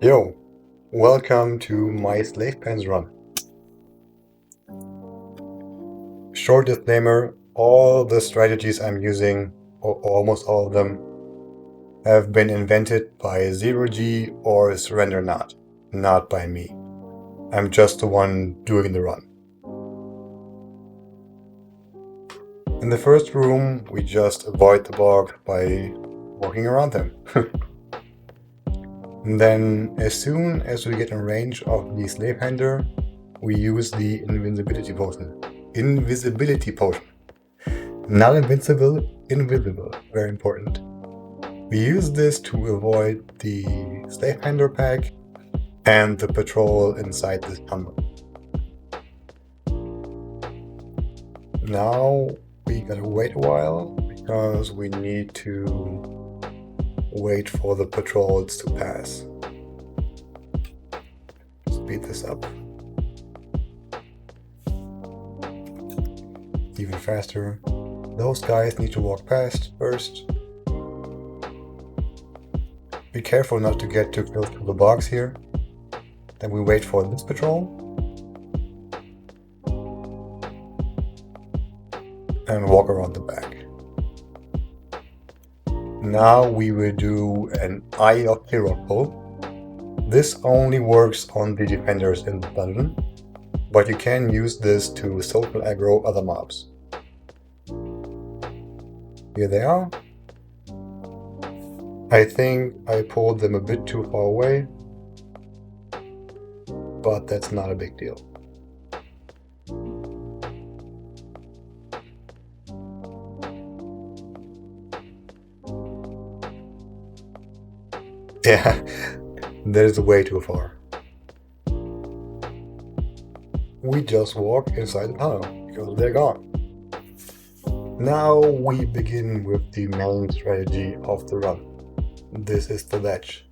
Yo, welcome to my Slave Pens run. Short disclaimer, all the strategies I'm using, or almost all of them, have been invented by Zero G or Surrender not by me. I'm just the one doing the run. In the first room, we just avoid the bog by walking around them. And then, as soon as we get in range of the slave handler, we use the invisibility potion. Not invincible, invisible. Very important. We use this to avoid the slave handler pack and the patrol inside this tunnel. Now we gotta wait a while because we need to wait for the patrols to pass. Speed this up. Even faster. Those guys need to walk past first. Be careful not to get too close to the box here. Then we wait for this patrol. And walk around the back. Now we will do an Eye of Hero pull. This only works on the defenders in the dungeon, but you can use this to social aggro other mobs. Here they are. I think I pulled them a bit too far away, but that's not a big deal. Yeah, that is way too far. We just walk inside the tunnel because they're gone. Now we begin with the main strategy of the run. This is the ledge.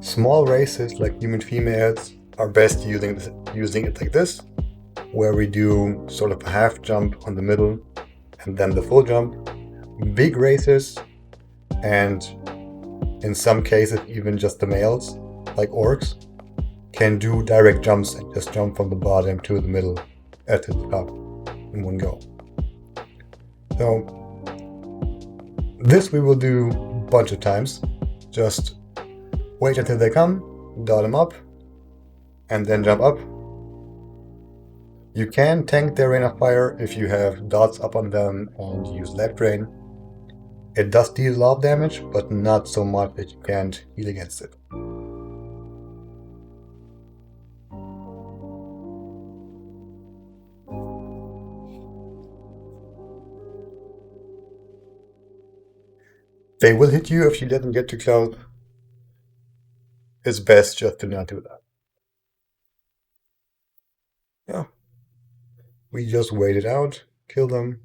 Small races like human females are best using it like this, where we do sort of a half jump on the middle and then the full jump. Big races, and in some cases even just the males, like orcs, can do direct jumps and just jump from the bottom to the middle to the top in one go. So this we will do a bunch of times. Just wait until they come, dot them up, and then jump up. You can tank their rain of fire if you have dots up on them and use left rain. It does deal a lot of damage, but not so much that you can't heal against it. They will hit you if you let them get too close. It's best just to not do that. Yeah. We just wait it out, kill them.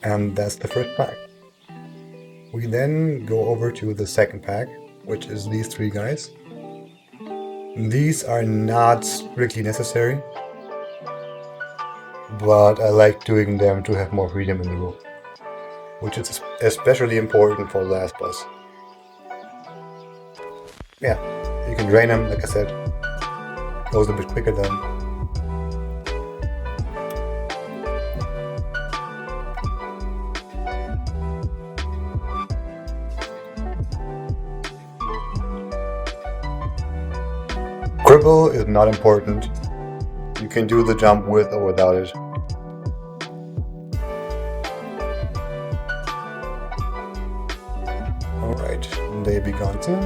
And that's the first pack. We then go over to the second pack, which is these three guys. These are not strictly necessary, but I like doing them to have more freedom in the room, which is especially important for the last boss. Yeah, you can drain them, like I said. Goes a bit quicker then. Cripple is not important. You can do the jump with or without it. Alright, they be gone soon.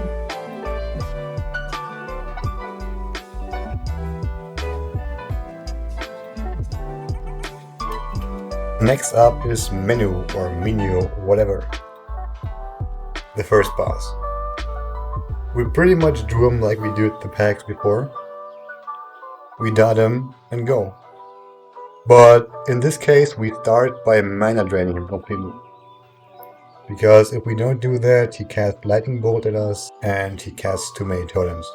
Next up is Menu or Menu, whatever. The first boss. We pretty much drew him like we did the packs before. We dot him and go. But in this case we start by mana draining him completely. Because if we don't do that, he casts lightning bolt at us and he casts too many totems.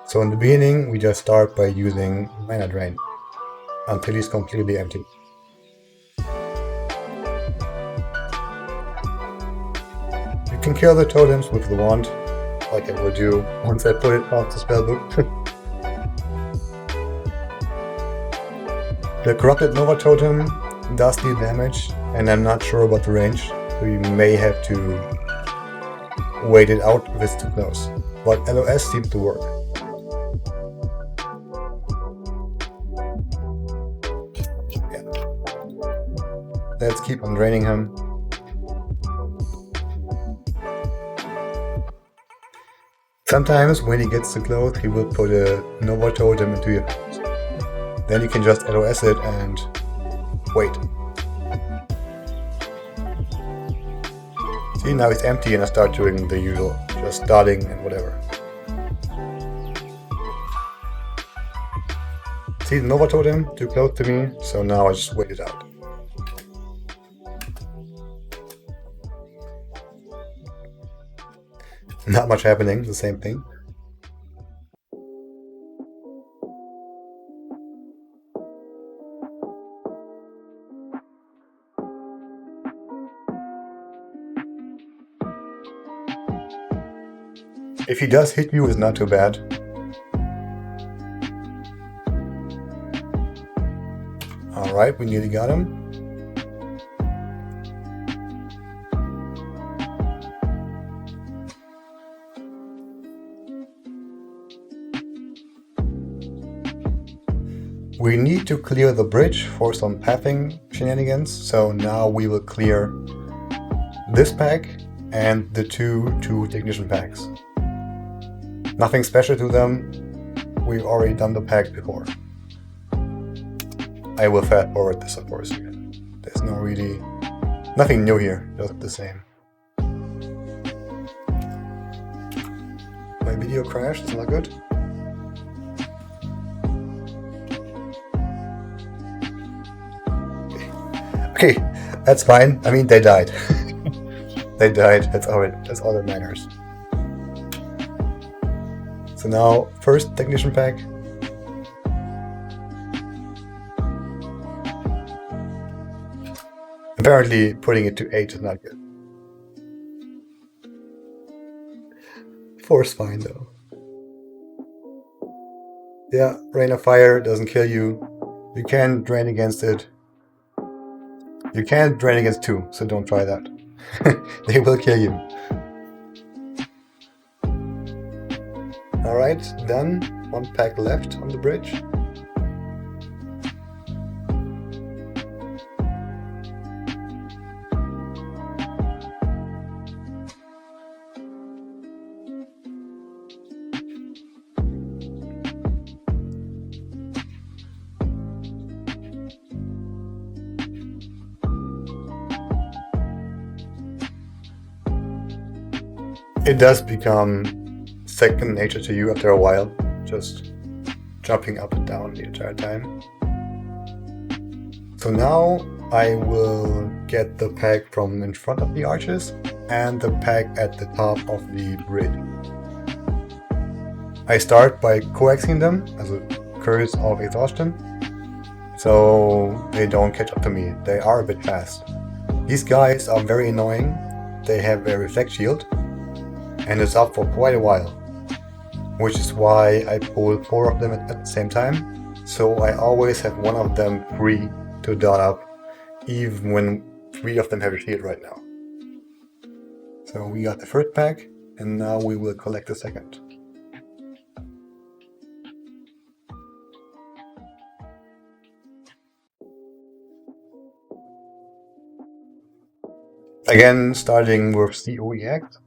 So in the beginning we just start by using mana drain until he's completely empty. can kill the totems with the wand, like I will do once I put it off the spellbook. The Corrupted Nova Totem does deal damage, and I'm not sure about the range, so you may have to wait it out if it's too close. But LOS seems to work. Yeah. Let's keep on draining him. Sometimes when he gets too close, he will put a Nova Totem into your house. Then you can just LOS it and wait. See, now it's empty and I start doing the usual, just starting and whatever. See the Nova Totem, too close to me, so now I just wait it out. Not much happening, the same thing. If he does hit you, it's not too bad. Alright, we nearly got him. We need to clear the bridge for some pathing shenanigans, so now we will clear this pack and the two technician packs. Nothing special to them, we've already done the pack before. I will fast forward this of course again. There's nothing new here, just the same. My video crashed, it's not good. Okay, that's fine. I mean, they died. They died, that's all that matters. So now, first technician pack. Apparently, putting it to 8 is not good. 4's fine though. Yeah, Rain of Fire doesn't kill you. You can drain against it. You can't drain against 2, so don't try that. They will kill you. Alright, done. 1 pack left on the bridge. It does become second nature to you after a while, just jumping up and down the entire time. So now I will get the pack from in front of the arches and the pack at the top of the bridge. I start by coaxing them as a curse of exhaustion, so they don't catch up to me. They are a bit fast. These guys are very annoying. They have a reflect shield, and it's up for quite a while, which is why I pull 4 of them at the same time, so I always have one of them free to dot up, even when 3 of them have a shield right now. So we got the first pack, and now we will collect the second. Again, starting with COE Act,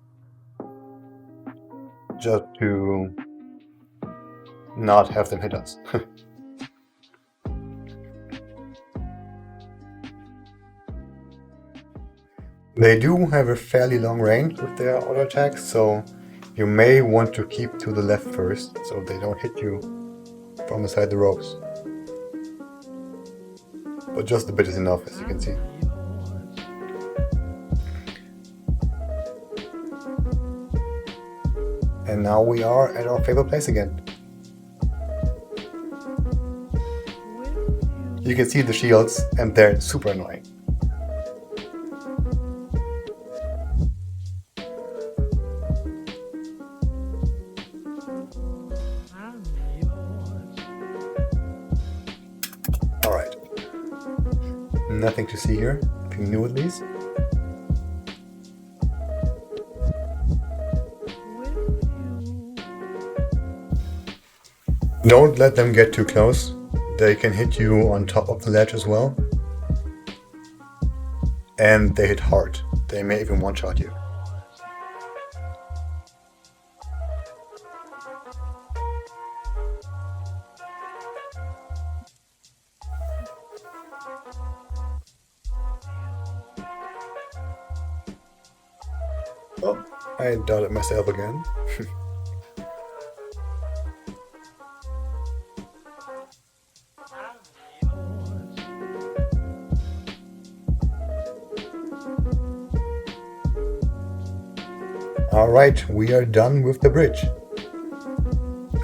just to not have them hit us. They do have a fairly long range with their auto attacks, so you may want to keep to the left first, so they don't hit you from inside the ropes. But just a bit is enough, as you can see. And now we are at our favorite place again. You can see the shields, and they're super annoying. Nothing to see here, nothing new at least. Don't let them get too close. They can hit you on top of the ledge as well. And they hit hard. They may even one-shot you. Oh, I doubted myself again. Alright, we are done with the bridge.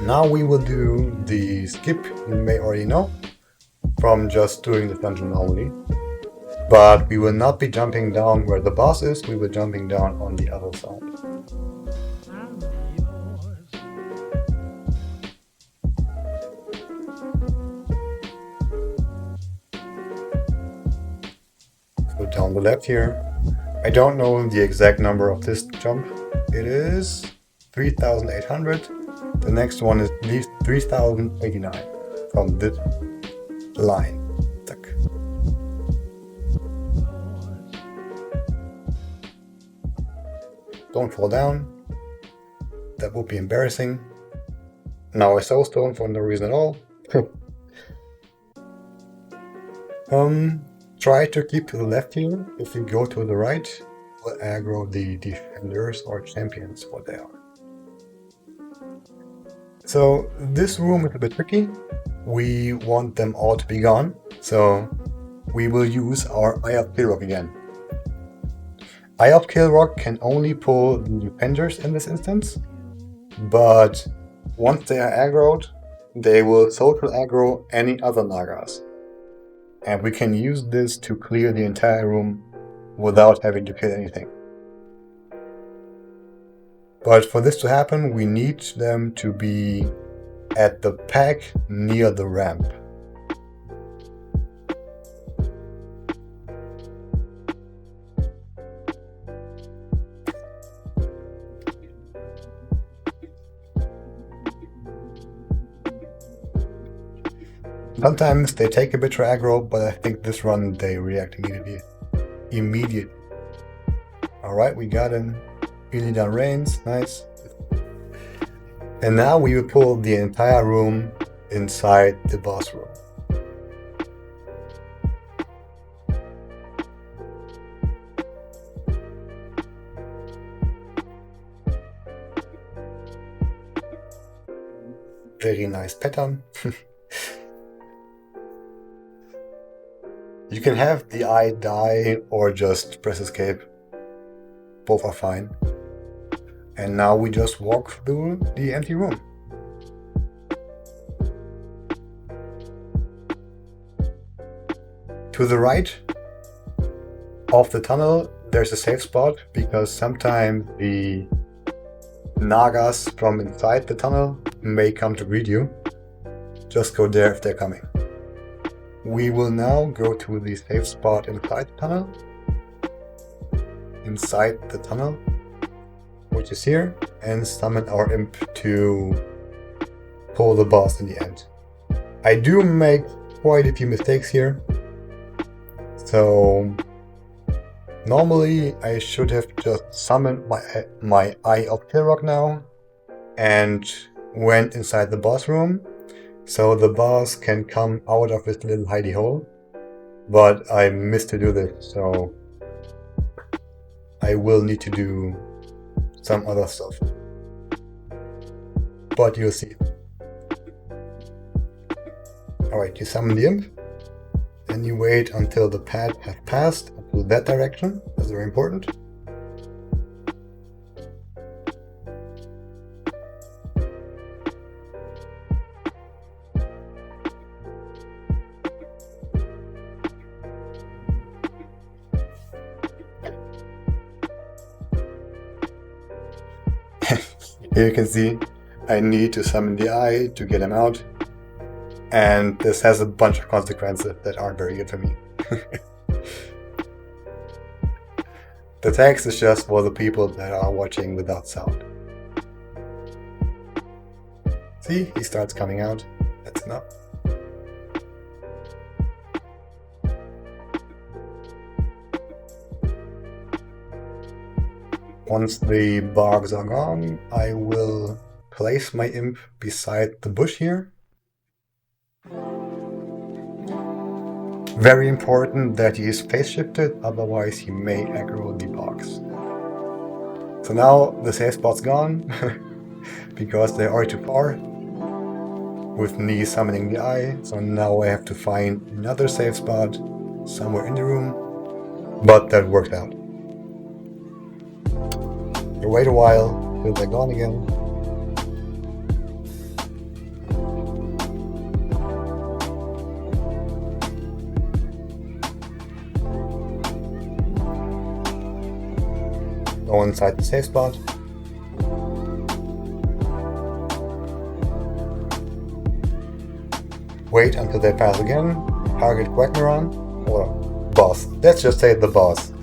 Now we will do the skip, you may already know, from just doing the dungeon normally. But we will not be jumping down where the boss is, we will be jumping down on the other side. So down the left here. I don't know the exact number of this jump. It is 3,800. The next one is at least 3,089 from this line. Tuck. Don't fall down. That would be embarrassing. Now I soul stone for no reason at all. Try to keep to the left here. If you go to the right, will aggro the defenders or champions, what they are. So this room is a bit tricky. We want them all to be gone, so we will use our Eye of Killrock again. Eye of Killrock can only pull the defenders in this instance, but once they are aggroed, they will social aggro any other Nagas. And we can use this to clear the entire room without having to kill anything. But for this to happen, we need them to be at the pack near the ramp. Sometimes they take a bit to aggro, but I think this run they react immediately. Alright, we got him. Really done Reigns, nice. And now we will pull the entire room inside the boss room. Very nice pattern. You can have the eye die or just press escape. Both are fine. And now we just walk through the empty room. To the right of the tunnel, there's a safe spot because sometimes the Nagas from inside the tunnel may come to greet you. Just go there if they're coming. We will now go to the safe spot inside the tunnel. Which is here, and summon our imp to pull the boss in the end. I do make quite a few mistakes here. So normally I should have just summoned my Eye of Killrock now and went inside the boss room. So the boss can come out of his little hidey hole, but I missed to do this, so I will need to do some other stuff. But you'll see. Alright, you summon the imp, and you wait until the pad has passed to that direction. That's very important. Here you can see I need to summon the eye to get him out, and this has a bunch of consequences that aren't very good for me. The text is just for the people that are watching without sound. See, he starts coming out. That's enough. Once the barks are gone, I will place my imp beside the bush here. Very important that he is phase shifted, otherwise he may aggro the barks. So now the safe spot's gone, because they are too far, with me summoning the eye, so now I have to find another safe spot somewhere in the room, but that worked out. You wait a while till they're gone again. Go inside the safe spot. Wait until they pass again. Target Quagmiron or boss. Let's just say the boss.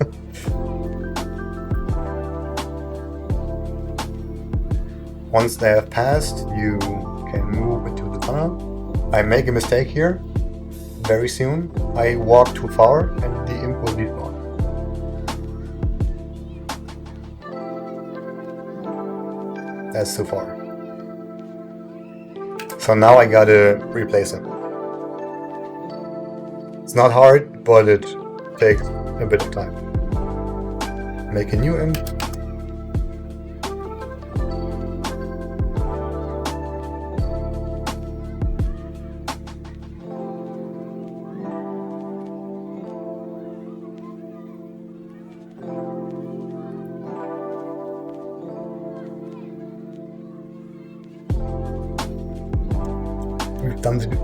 Once they have passed, you can move into the tunnel. I make a mistake here. Very soon, I walk too far and the imp will despawn. That's too far. So now I gotta replace him. It's not hard, but it takes a bit of time. Make a new imp.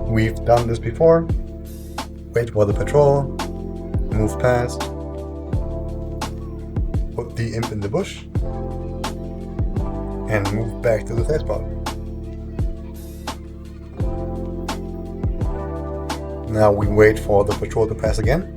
We've done this before. Wait for the patrol, move past, put the imp in the bush, and move back to the safe spot. Now we wait for the patrol to pass again.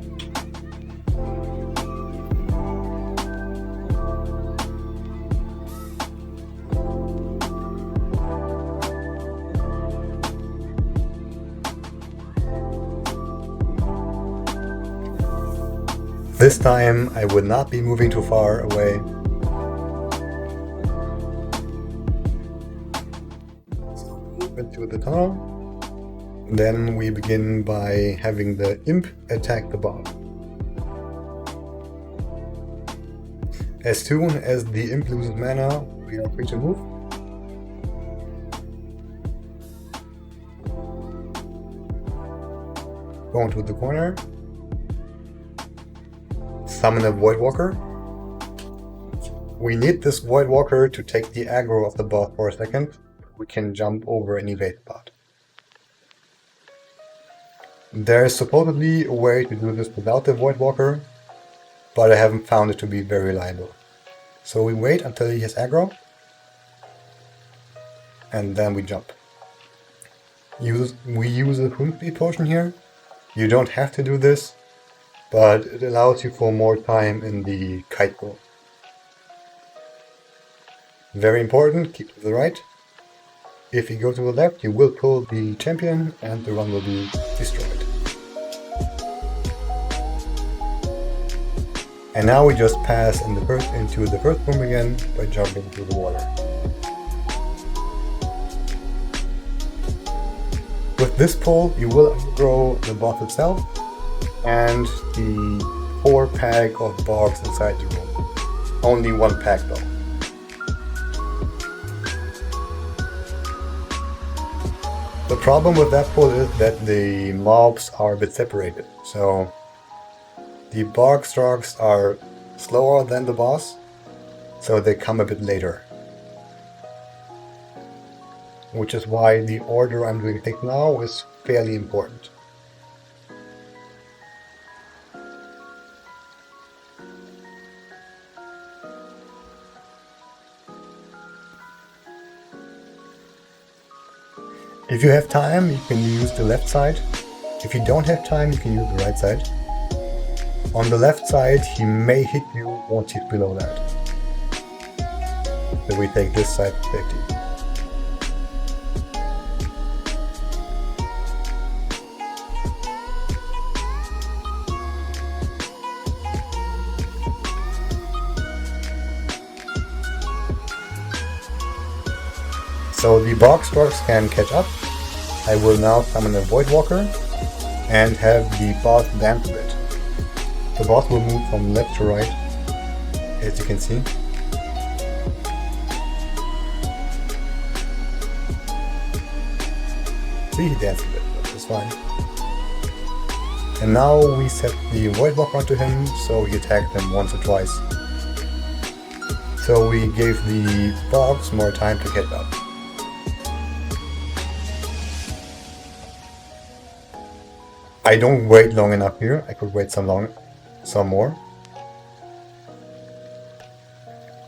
This time I would not be moving too far away. So move into the tunnel. Then we begin by having the imp attack the bomb. As soon as the imp loses mana, we are free to move. Go into the corner. Summon a Void Walker. We need this Void Walker to take the aggro of the boss for a second. We can jump over an evade spot. There is supposedly a way to do this without the Void Walker, but I haven't found it to be very reliable. So we wait until he has aggro, and then we jump. We use a Rune Speed potion here. You don't have to do this, but it allows you for more time in the kite roll. Very important, keep to the right. If you go to the left, you will pull the champion and the run will be destroyed. And now we just pass into the first room again by jumping into the water. With this pull, you will grow the boss itself and the 4-pack of barks inside the room. Only 1 pack though. The problem with that pull is that the mobs are a bit separated, so the bark strokes are slower than the boss, so they come a bit later. Which is why the order I'm doing things now is fairly important. If you have time, you can use the left side. If you don't have time, you can use the right side. On the left side, he may hit you once he's below that. So we take this side for safety. So the box trucks can catch up. I will now summon a Void Walker and have the boss dance a bit. The boss will move from left to right, as you can see. See, he danced a bit, but it's fine. And now we set the Void Walker onto him, so we attacked him once or twice. So we gave the box more time to catch up. I don't wait long enough here. I could wait some more.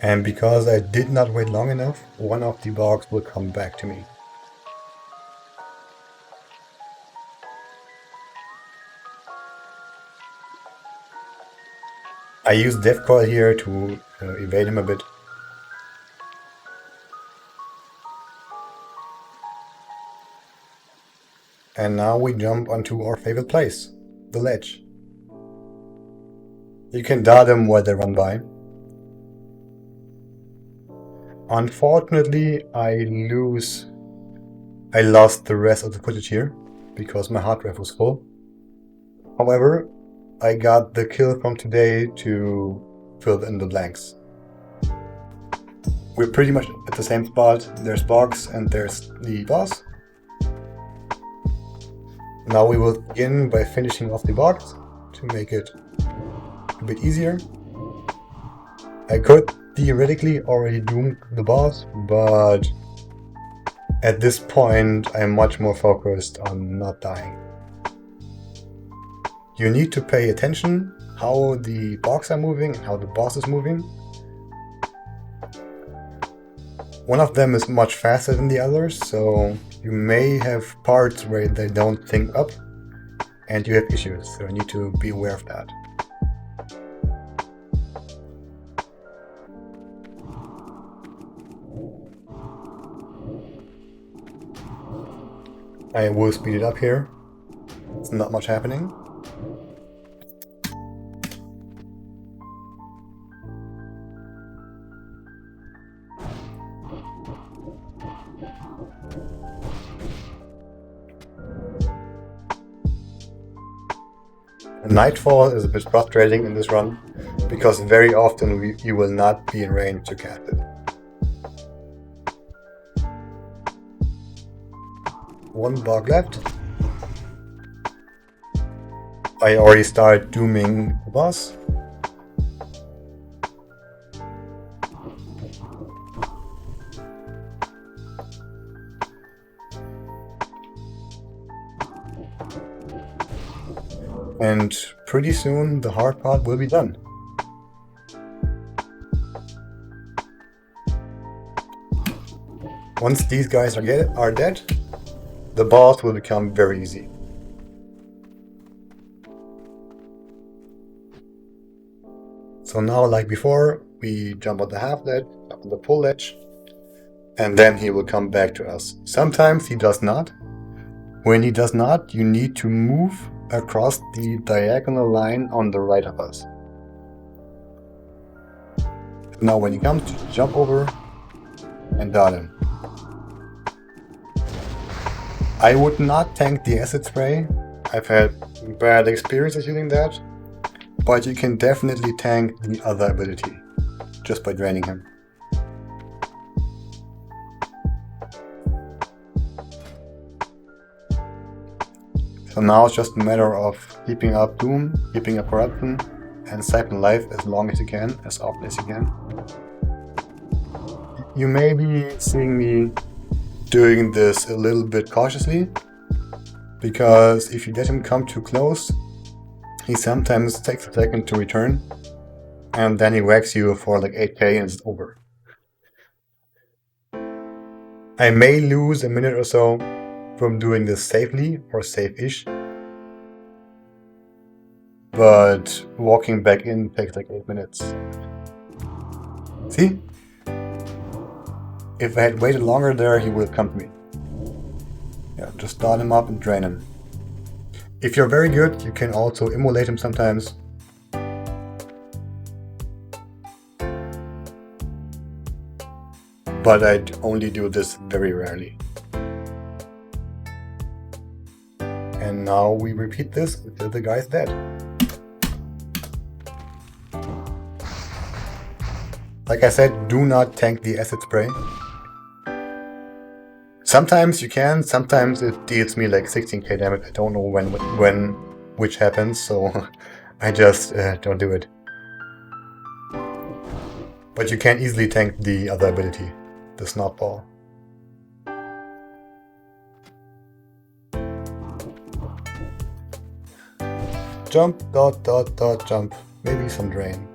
And because I did not wait long enough, one of the bogs will come back to me. I use Death Coil here to evade him a bit. And now we jump onto our favorite place, the ledge. You can dart them while they run by. Unfortunately, I lost the rest of the footage here, because my hard drive was full. However, I got the kill from today to fill in the blanks. We're pretty much at the same spot. There's box and there's the boss. Now we will begin by finishing off the box to make it a bit easier. I could theoretically already doom the boss, but at this point I'm much more focused on not dying. You need to pay attention how the box are moving and how the boss is moving. One of them is much faster than the others, so you may have parts where they don't think up and you have issues, so you need to be aware of that. I will speed it up here. It's not much happening. Nightfall is a bit frustrating in this run, because very often you will not be in range to cast it. One bug left. I already started dooming the boss. And pretty soon the hard part will be done. Once these guys are dead, the boss will become very easy. So now, like before, we jump on the half ledge, up on the full ledge, and then he will come back to us. Sometimes he does not. When he does not, you need to move across the diagonal line on the right of us. Now when he comes, jump over and dart him. I would not tank the acid spray. I've had bad experiences using that, but you can definitely tank the other ability just by draining him. So now it's just a matter of keeping up Doom, keeping up Corruption, and siphon life as long as you can, as often as you can. You may be seeing me doing this a little bit cautiously, because if you let him come too close, he sometimes takes a second to return, and then he whacks you for like 8k and it's over. I may lose a minute or so from doing this safely or safe-ish. but walking back in takes like 8 minutes. See? If I had waited longer there, he would have come to me. Yeah, just start him up and drain him. If you're very good, you can also immolate him sometimes. But I'd only do this very rarely. And now we repeat this until the guy's dead. Like I said, do not tank the acid spray. Sometimes you can, sometimes it deals me like 16k damage. I don't know which happens, so I just don't do it. But you can easily tank the other ability, the snot ball. Jump, dot, dot, dot, jump. Maybe some drain.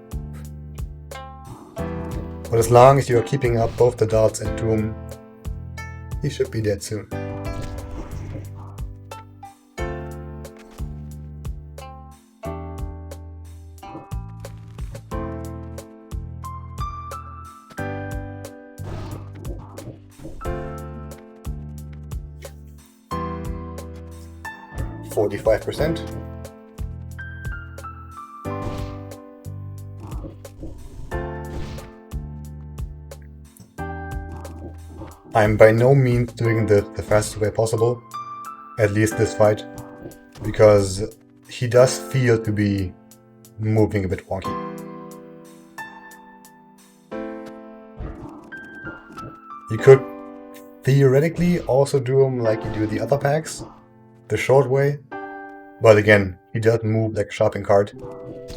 But as long as you are keeping up both the dots and Doom, he should be dead soon. %. I'm by no means doing the fastest way possible, at least this fight, because he does feel to be moving a bit wonky. You could theoretically also do him like you do the other packs, the short way, but again, he does move like a shopping cart,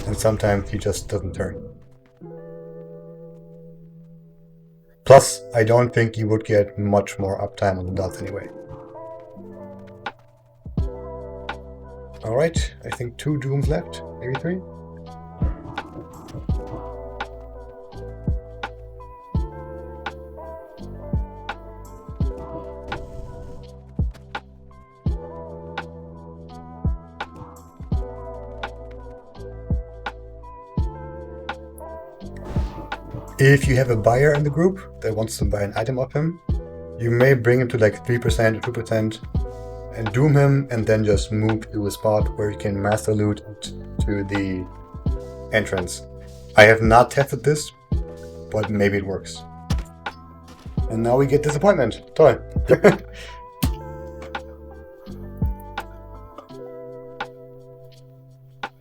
and sometimes he just doesn't turn. Plus, I don't think you would get much more uptime on the dots anyway. Alright, I think 2 Dooms left, maybe 3? If you have a buyer in the group that wants to buy an item of him, you may bring him to like 3% or 2% and doom him and then just move to a spot where you can master loot to the entrance. I have not tested this, but maybe it works. And now we get disappointment. Toll.